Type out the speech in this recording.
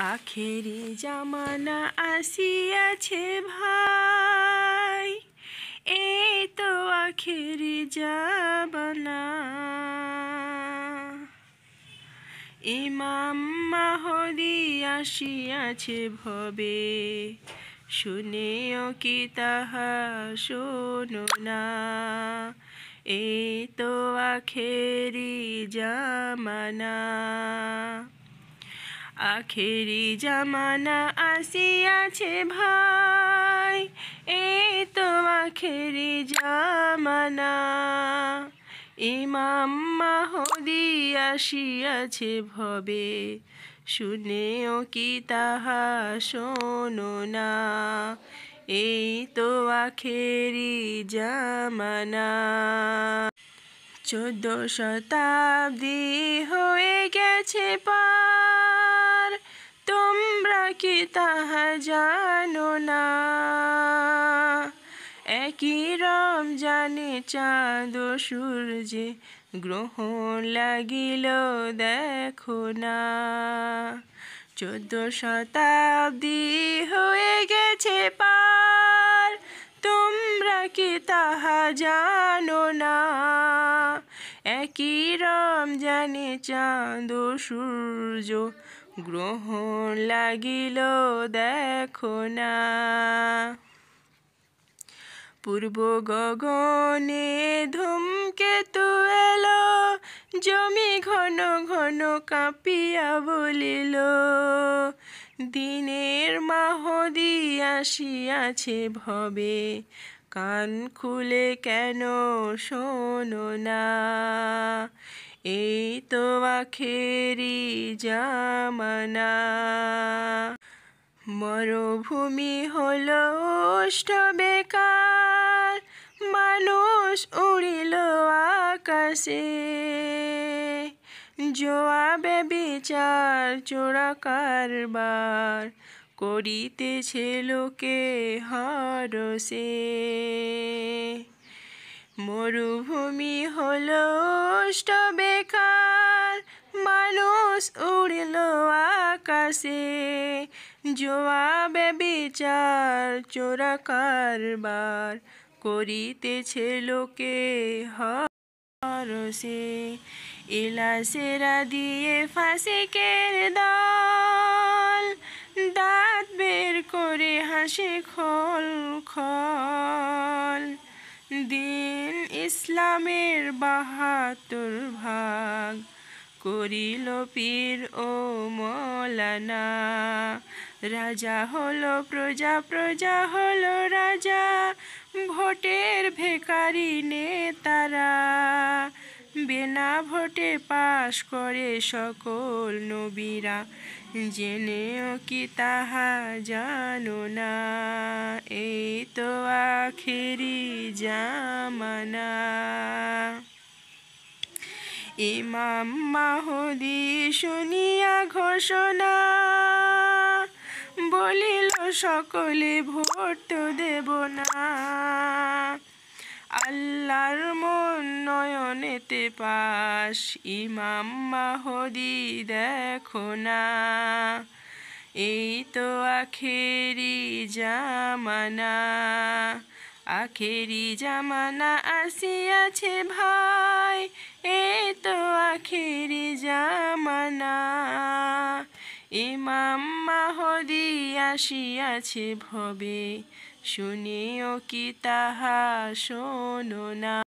আখেরি জামানা আসিয়াছে ভাই, এই তো আখেরি জামানা। ইমাম মাহদী আসিয়াছে ভবে, শুনেও কি তাহা শোনো না। এই তো আখেরি জামানা। আখেরি জামানা আসিয়াছে ভাই, এই তো আখেরি জামানা। ইমাম মাহদী আসিয়াছে ভবে, শুনেও কি তাহা শোনো না। এই তো আখেরি জামানা। 14 শতাব্দী হয়ে গেছে পার, তোমরা কি তাহা জানো না। একই রমজানে চাঁদ ও সূর্যে গ্রহণ লাগিল দেখো না। 14 শতাব্দী হয়ে গেছে পার, তোমরা কি তাহা জানো না। একই রমজানে চাঁদ ও সূর্য গ্রহণ লাগিল দেখো না। পূর্ব গগনে ধূমকেতু এলো, জমি ঘন ঘন কাঁপিয়া বলিল, দিনের মাহদী আসিয়াছে ভবে, কান খুলে কেন শোনো না। এই তো আখেরি জামানা। মরুভূমি হলো উষ্ট বেকার, মানুষ উড়িল আকাশে। জোয়াবে বিচার চোরা কারবার, করিতেছে লোকে হরসে। মরুভূমি হলো উষ্ট বেকার, মানুষ উড়িল আকাশে। জোয়াবে বিচার চোরা কারবার, করিতেছে লোকে হরসে। এলাসেরা দিয়ে ফাসিকের দল, দাঁত বের করে হাসে খল খল। দিন ইসলামের 72 ভাগ, করিল পীর ও মৌলানা। রাজা হলো প্রজা, প্রজা হলো রাজা, ভোটের ভিখারি নেতারা। বিনা ভোটে পাশ করে সকল নবীরা, জেনেও কি তাহা জানো না। এই তো আখেরি জামানা। ইমাম মাহদী শুনিয়া ঘোষণা, বলিল সকলে ভোট তো দেব না। আল্লাহর মন নয়নেতে পাশ, ইমাম মাহদী দেখো না। এই তো আখেরি জামানা। আখেরি জামানা আসিয়াছে ভাই, এই তো আখেরি জামানা। ইমাম মাহদী আসিয়াছে ভবে, শুনেও কি তাহা শোনো না।